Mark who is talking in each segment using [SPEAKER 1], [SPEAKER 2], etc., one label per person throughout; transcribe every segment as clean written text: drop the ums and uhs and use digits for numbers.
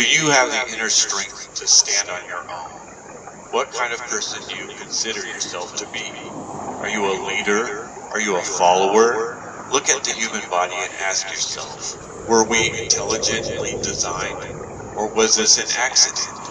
[SPEAKER 1] Do you have the inner strength to stand on your own? What kind of person do you consider yourself to be? Are you a leader? Are you a follower? Look at the human body and ask yourself, were we intelligently designed? Or was this an accident?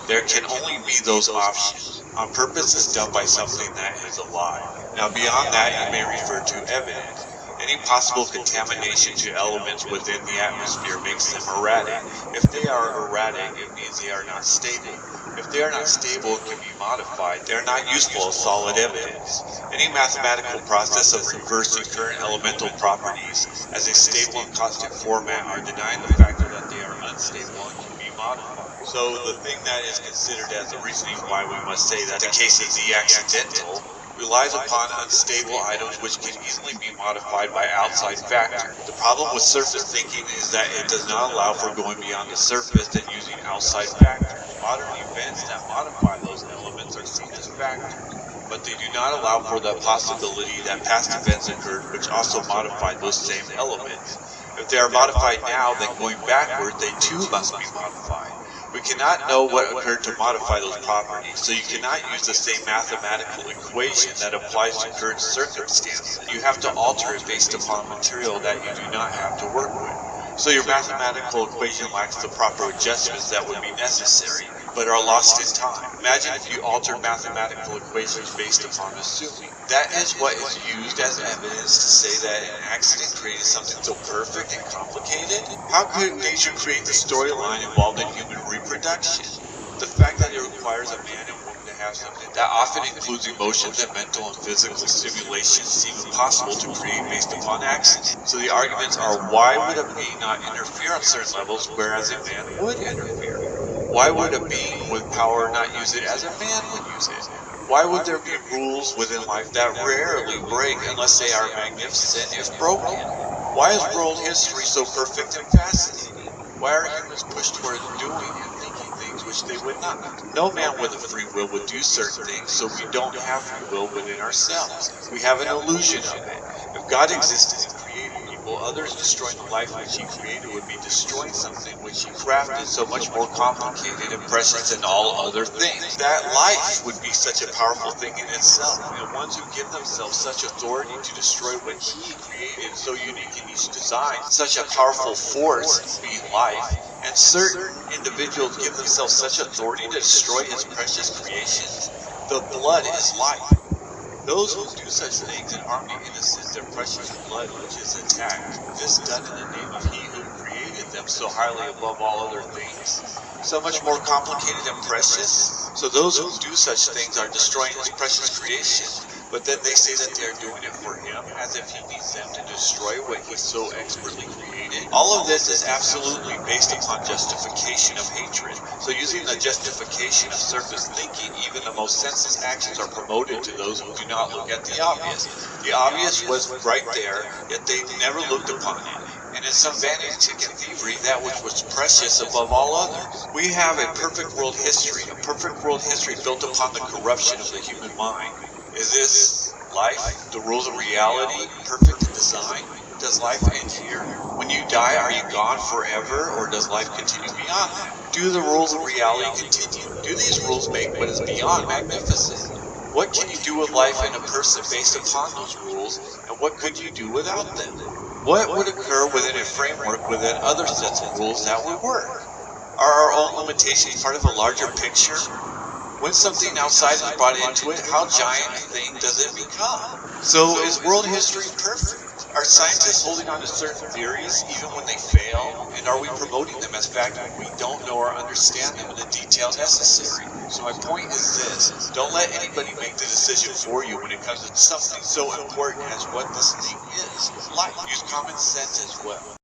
[SPEAKER 1] There can only be those options. On purpose is done by something that is alive. Now beyond that, you may refer to evidence. Any possible contamination to elements within the atmosphere makes them erratic. If they are erratic, it means they are not stable. If they are not stable and can be modified, they are not useful as solid evidence. Any mathematical process of reversing current elemental properties as a stable and constant format are denying the fact that they are unstable and can be modified. So the thing that is considered as the reasoning why we must say that the case is the accidental relies upon unstable items which can easily be modified by outside factors. The problem with surface thinking is that it does not allow for going beyond the surface and using outside factors. Modern events that modify those elements are seen as factors, but they do not allow for the possibility that past events occurred which also modified those same elements. If they are modified now, then going backward, they too must be modified. We cannot know what occurred to modify those properties, so you cannot use the same mathematical equation that applies to current circumstances. You have to alter it based upon material that you do not have to work with. So your mathematical equation lacks the proper adjustments that would be necessary, but are lost in time. Imagine if you altered mathematical equations based upon assuming. That is what is used as evidence to say that an accident created something so perfect and complicated. How could nature create the storyline involved in human reproduction? The fact that it requires a man and woman to have something that often includes emotions and mental and physical stimulations seem impossible to create based upon accident. So the arguments are, why would a being not interfere on certain levels, whereas a man would interfere? Why would a being with power not use it as a man would use it? Why would there be rules within life that rarely break unless they are magnificent if broken? Why is world history so perfect and fascinating? Why are humans pushed toward doing and thinking things which they would not? No man with a free will would do certain things, so we don't have free will within ourselves. We have an illusion of it. If God existed and created people, others destroying the life which he created would be destroying something which he crafted so much more complicated and precious than all other things. That life would be such a powerful thing in itself, and ones who give themselves such authority to destroy what he created so unique in each design, such a powerful force being life, and certain individuals give themselves such authority to destroy his precious creations. The blood is life. Those who do such things and harm the innocent, their precious blood which is attacked, this done in the name of he who created them so highly above all other things, so much more complicated and precious. So those who do such things are destroying his precious creation, but then they say that they are doing it for him, as if he needs them to destroy what he so expertly created. All of this is absolutely based upon justification of hatred. So using the justification of surface thinking, even the most senseless actions are promoted to those who do not look at the obvious. The obvious was right there, yet they never looked upon it. And in some vanity ticket thievery, that which was precious above all others. We have a perfect world history built upon the corruption of the human mind. Is this life, the rules of reality, perfect in design? Does life end here? When you die, are you gone forever, or does life continue beyond that? Do the rules of reality continue? Do these rules make what is beyond magnificent? What can you do with life and a person based upon those rules, and what could you do without them? What would occur within a framework within other sets of rules that would work? Are our own limitations part of a larger picture? When something outside is brought into it, how giant a thing does it become? So is world history perfect? Are scientists holding on to certain theories even when they fail? And are we promoting them as fact when we don't know or understand them in the detail necessary? So my point is this: don't let anybody make the decision for you when it comes to something so important as what this thing is. Life. Use common sense as well.